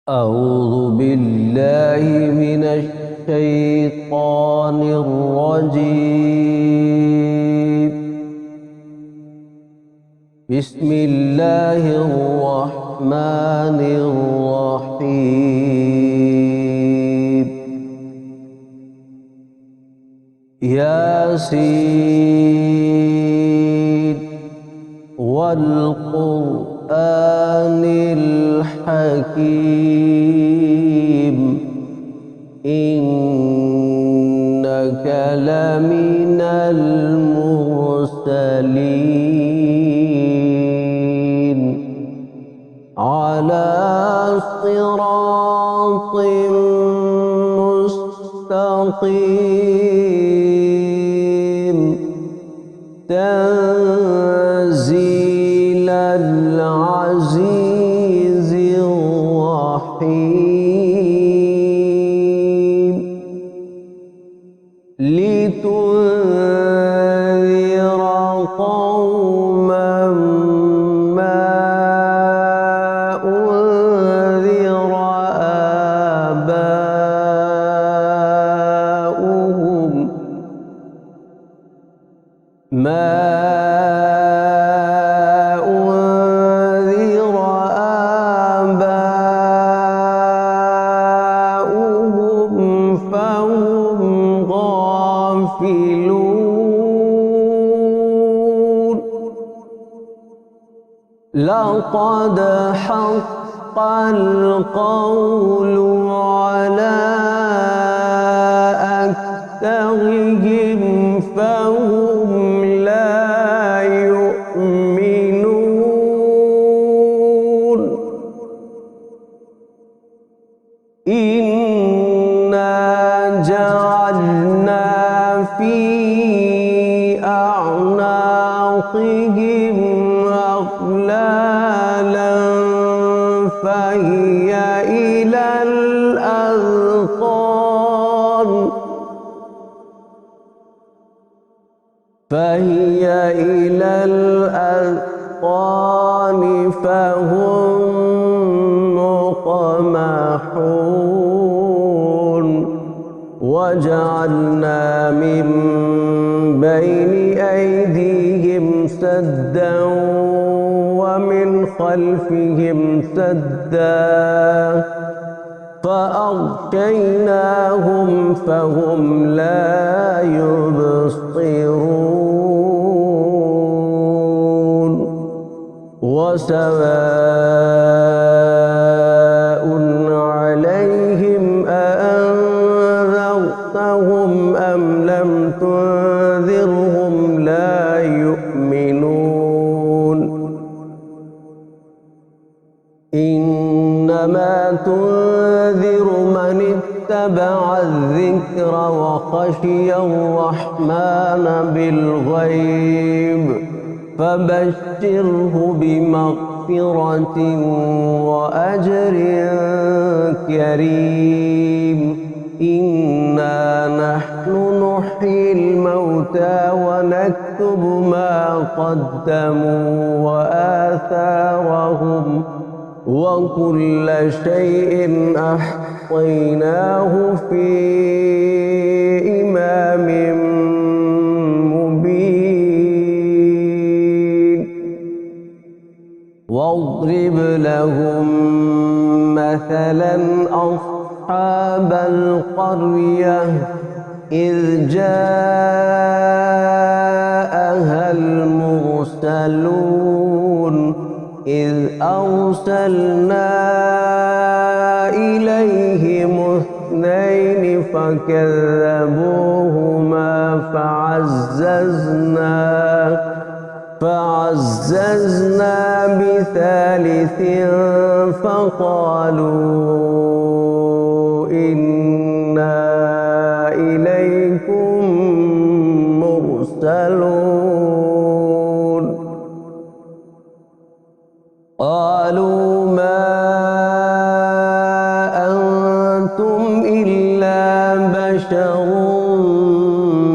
أعوذ بالله من الشيطان الرجيم. بسم الله الرحمن الرحيم. ياسين والقرآن الحكيم إنك لمن المرسلين على صراط مستقيم تنزيل العزيز الرحيم لتنذر قوما ما أنذر آباؤهم فهم غافلون. لقد حق القول على أكثرهم فهم لا يؤمنون. إنا جعلنا في أعناقهم أغلالا فهي إلى الأذقان فهم مقمحون. وجعلنا من بين أيديهم سدا ومن خلفهم سدا فأغشيناهم فهم لا يبصرون. وسواء عليهم أأنذرتهم أم لم تنذرهم لا يؤمنون. إنما تنذر من اتبع الذكر وخشي الرحمن بالغيب فبشره بمغفرة وأجر كريم. إنا نحن نحيي الموتى ونكتب ما قدموا وآثارهم وكل شيء أحصيناه في إمام مبين. واضرب لهم مثلا أصحاب القرية إذ جاءها المرسلون إذ أرسلنا إليهم اثنين فكذبوهما فعززنا بثالث فقالوا إنا إليكم مرسلون. قالوا ما أنتم إلا بشر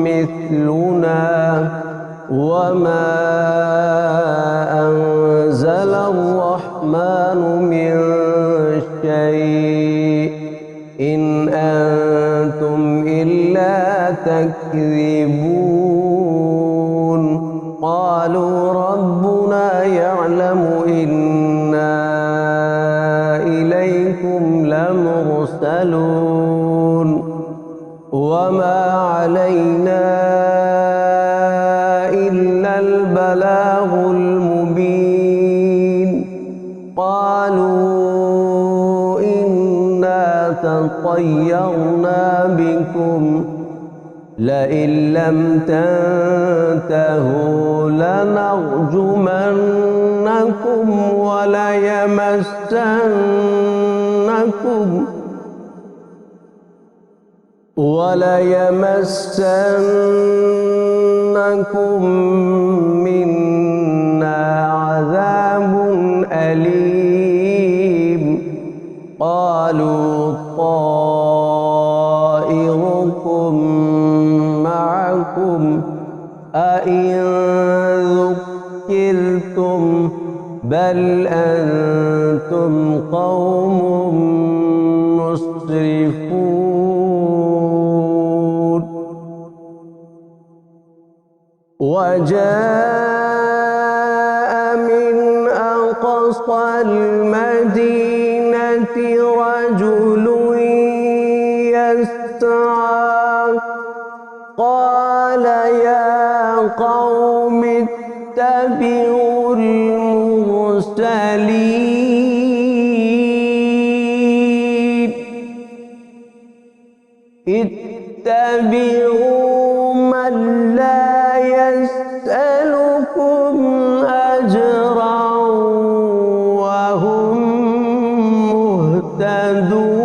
مثلنا وما أنزل الرحمن من شيء شيء إن أنتم إلا تكذبون قالوا ربنا يعلم إنا إليكم لمرسلون وما علينا إلا البلاغ المبين قالوا إنا تطيرنا بكم لئن لم تنتهوا لنرجمنكم وليمسنكم منا عذاب أليم قالوا طائركم معكم أئن ذكرتم بل أنتم قوم مسرفون وجاء من أقصى المدينة رجل يسعى قال يا قوم اتبعوا المرسلين اتبعوا من لا يسألكم أجرا وهم مهتدون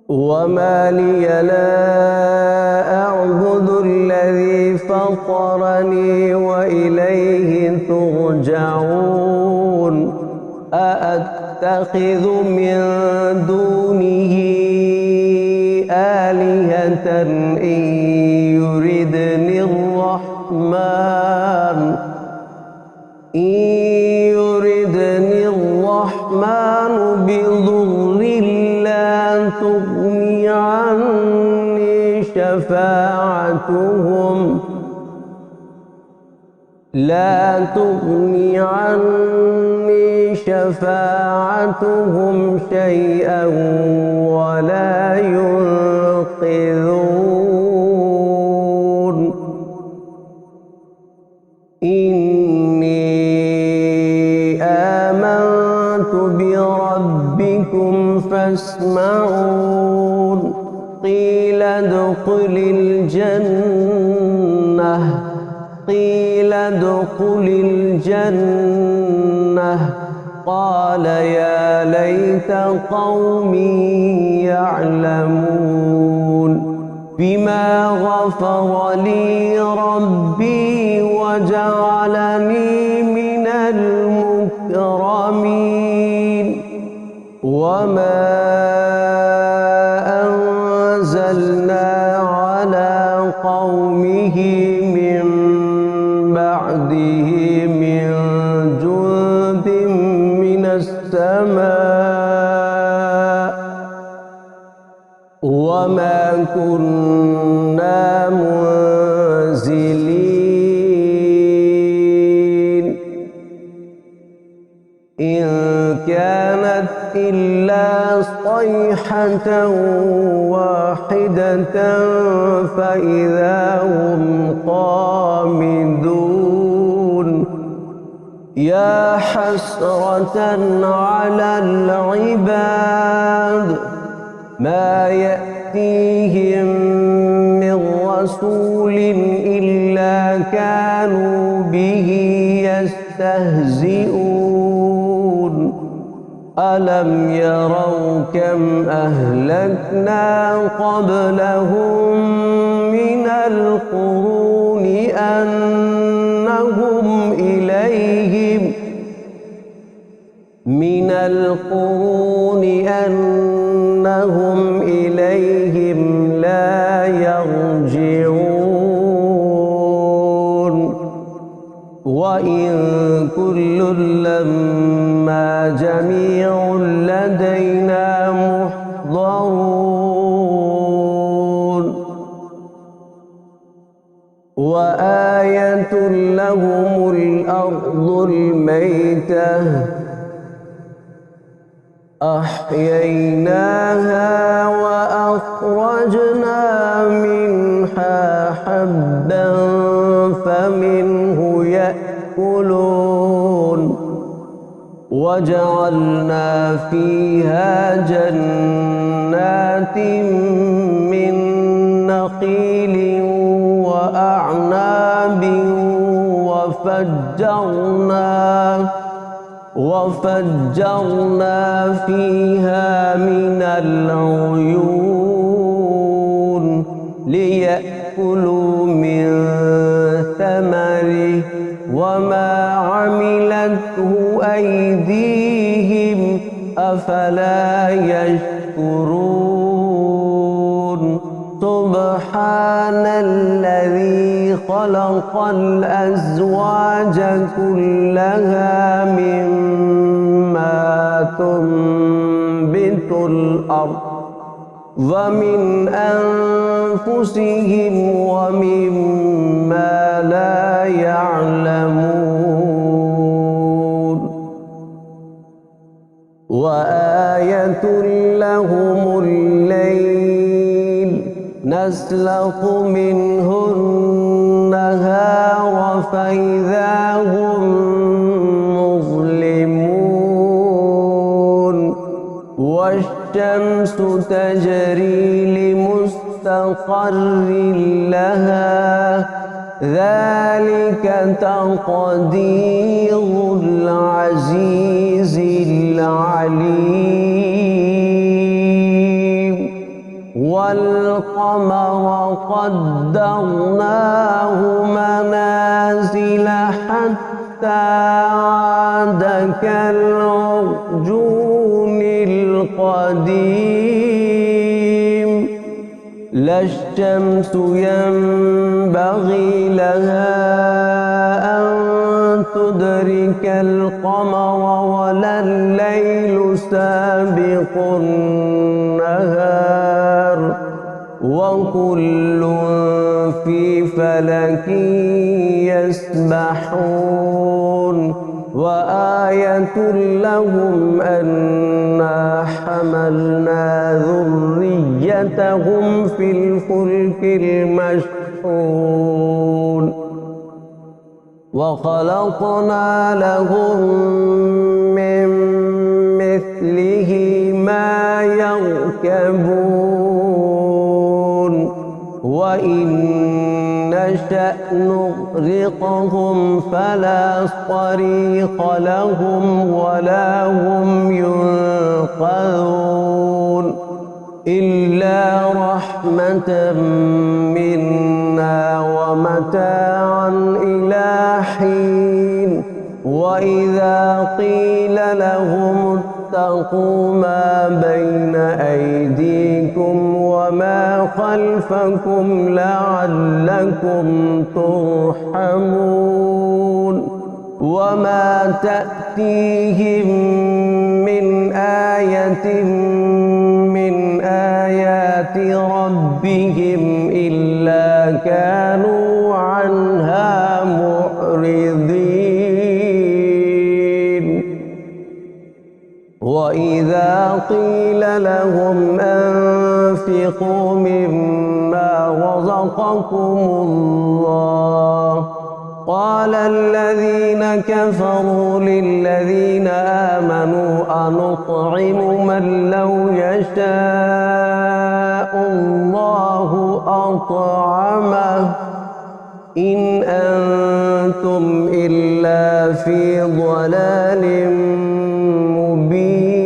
وما لي لا أعبد الذي فطرني وإليه ترجعون أأتخذ من دونه آلهة إن يردني الرحمن بضر لا تغني عني شفاعتهم شيئا ولا ينقذون إني آمنت بربكم فاسمعون قيل ادخل الجنة قال يا ليت قومي يعلمون بما غفر لي ربي وجعلني من المكرمين وما أنزلنا على قومه من بعده من جند من السماء وما كنا منزلين إن كانت إلا صيحة واحدة فإذا هم خامدون يا حسرة على العباد ما يأتيهم من رسول إلا كانوا به يستهزئون ألم يروا كم أهلكنا قبلهم من القرون أنهم إليهم لا يرجعون وإن كل لما إنا جميع لدينا محضرون وآية لهم الأرض الميتة أحييناها وأخرجنا منها حبا فمنه يأكلون وجعلنا فيها جنات من نخيل وأعناب وفجرنا فيها من العيون ليأكلوا من ثمره وما عملته أيديهم أفلا يشكرون سبحان الذي خلق الأزواج كلها مما تنبت الأرض ومن أنفسهم ومما لا يعلمون وآية لهم الليل نسلخ منه النهار فإذا هم مظلمون والشمس تجري لمستقر لها ذلك تقدير العزيز العليم والقمر قدرناه منازل حتى عاد كالعرجون القديم لا الشمس ينبغي لها أن تدرك القمر ولا الليل سابق النهار وكل في فلك يسبحون وآية لهم أنا حملنا ذريتهم في الفلك المشحون وخلقنا لهم من مثله ما يركبون وإن نشأ نغرقهم فلا صريخ لهم ولا هم ينقذون إلا رحمة منا ومتاعا إلى حين وإذا قيل لهم اتقوا ما بين أيديكم وما خلفكم لعلكم ترحمون وما تأتيهم من آية من آيات ربهم إلا كانوا عنها معرضين وإذا قيل لهم أنفقوا مما رزقكم الله قال الذين كفروا للذين آمنوا أنطعم من لو يشاء الله أطعمه إن أنتم إلا في ضلال مبين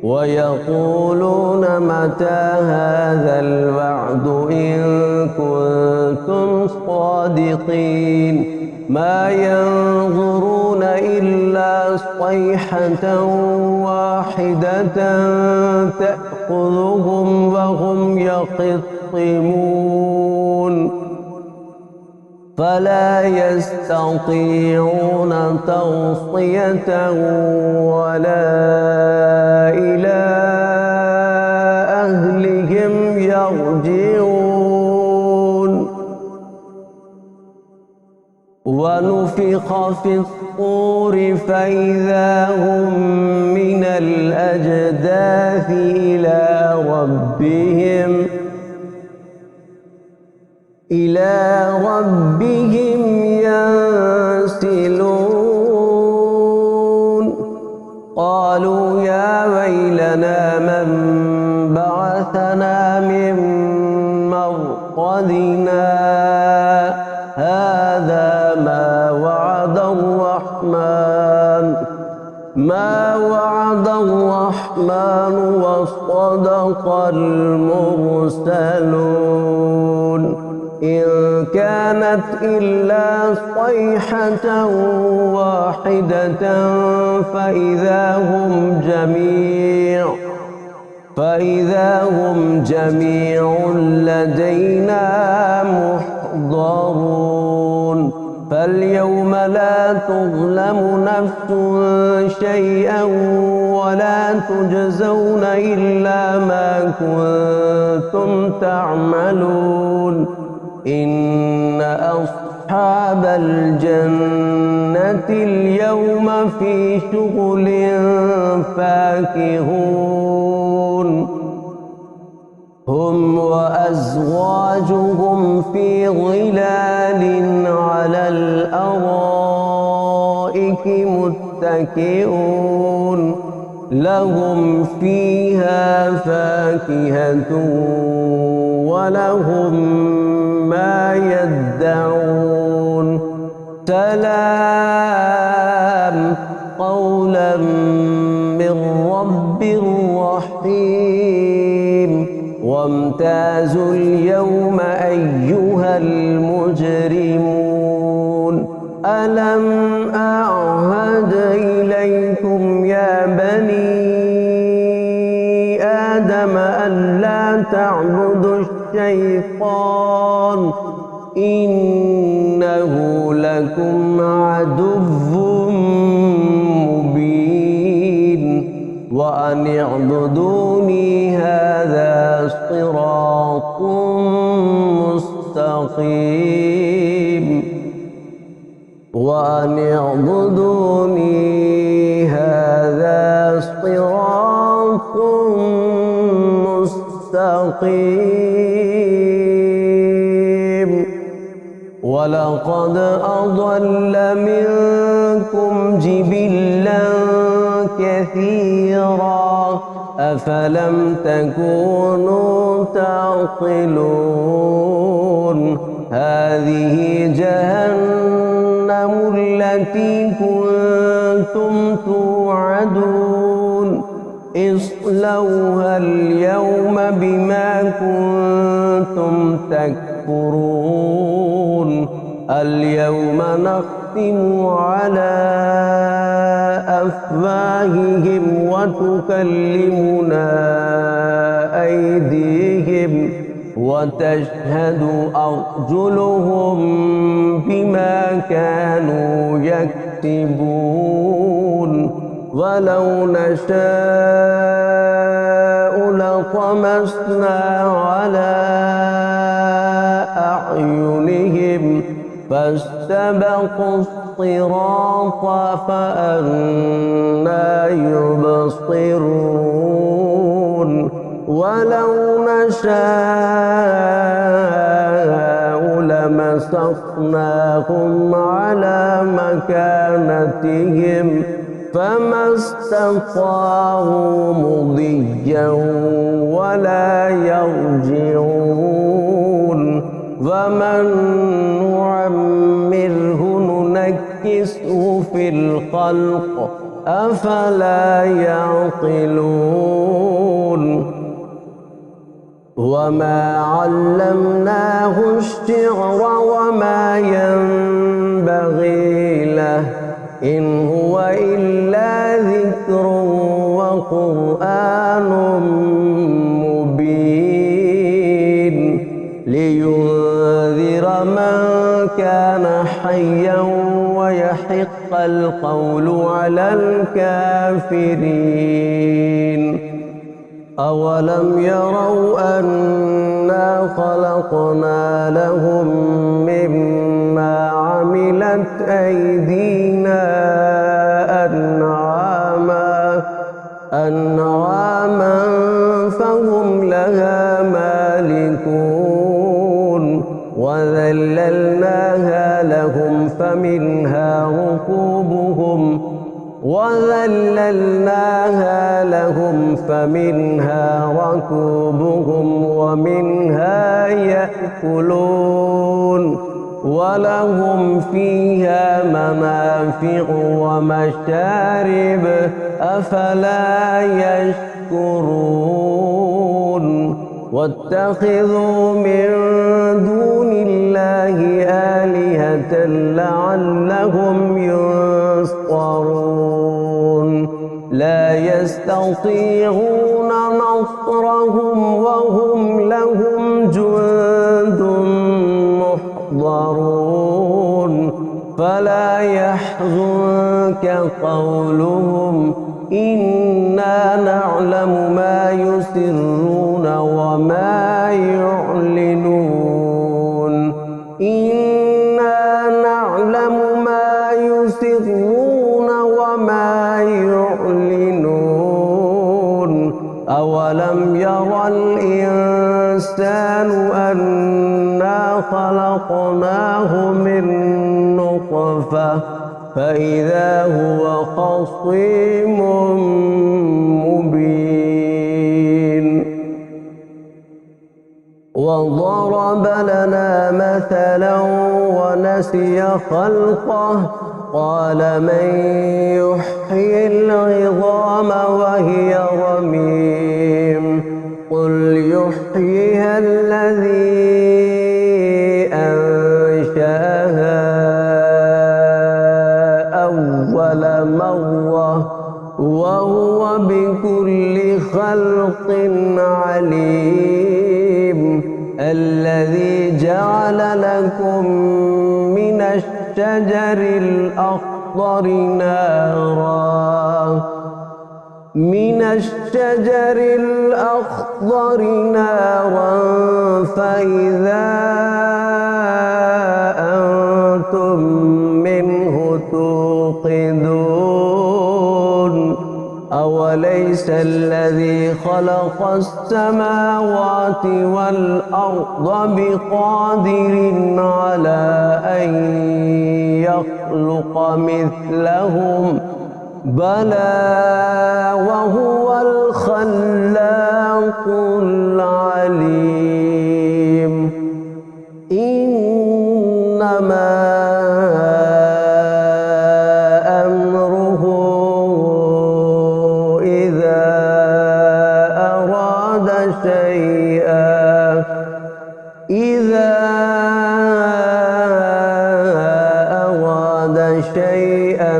ويقولون متى هذا الوعد إن كنتم صادقين ما ينظرون إلا صيحة واحدة تأخذهم وهم يخصمون فلا يستطيعون توصية ولا إلى أهلهم يرجعون. ونفخ في الصور فإذا هم من الأجداث إلى ربهم ينسلون. قالوا يا ويلنا من بعثنا من مرقدنا هذا ما وعد الرحمن وصدق المرسلون. إن كانت إلا صيحة واحدة فإذا هم جميع لدينا محضرون. فاليوم لا تظلم نفس شيئا ولا تجزون إلا ما كنتم تعملون. إن أصحاب الجنة اليوم في شغل فاكهون. هم وأزواجهم في ظلال على الأرائك متكئون. لهم فيها فاكهة ولهم ما يدعون. سلام قولا من رب رحيم. وامتازوا اليوم أيها المجرمون. ألم أعهد إليكم يا بني آدم ألا تعبدوا الشيطان إنه لكم عدو مبين. وأن اعبدوني هذا صراط مستقيم. وأن اعبدوني هذا صراط مستقيم. ولقد أضل منكم جبلا كثيرا أفلم تكونوا تعقلون. هذه جهنم التي كنتم توعدون. اصلوها اليوم بما كنتم تكفرون. اليوم نختم على أفواههم وتكلمنا أيديهم وتشهد أرجلهم بما كانوا يكسبون. ولو نشاء لطمسنا على أعينهم فاستبقوا الصراط فأنى يبصرون. ولو نشاء لمسخناهم على مكانتهم فما استطاعوا مضيا ولا يرجعون. ومن نعمره ننكسه في الخلق أفلا يعقلون. وما علمناه الشعر وما ينبغي له إن هو إلا ذكر وقرآن مبين. لينذر من كان حيا ويحق القول على الكافرين أولم يروا أنا خلقنا لهم مما عملت أيدينا أنعاما فهم لها مالكون وذللناها لهم فمنها ركوبهم ومنها يأكلون ولهم فيها منافع ومشارب أفلا يشكرون واتخذوا من دون الله آلهة لعلهم ينصرون لا يستطيعون نصرهم وهم لهم جند محضرون فلا يحزنك قولهم إنا نعلم ما يسرون وما يعلنون إنا نعلم ما يسرون وما يعلنون أولم ير الإنسان أنا خلقناه من نطفة فإذا هو خصيم مبين وضرب لنا مثلا ونسي خلقه قال من يحيي العظام وهي رميم قل يحييها الذي أنشأها أول مرة وهو بكل خلق عليم الذي جعل لكم من الشجر الأخضر نارا فإذا أنتم منه توقدون أوليس الذي خلق السماوات والأرض بقادر على أن يخلق مثلهم بلى وهو الخلاق العليم إنما أمره إذا أراد شيئا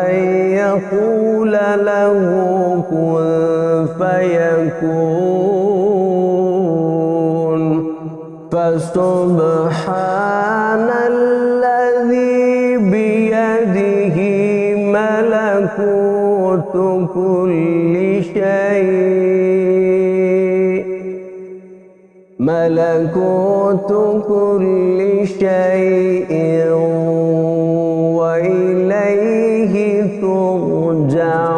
أن يقول له كن فيكون فسبحان الذي بيده ملكوت كل شيء وإليه ترجعون.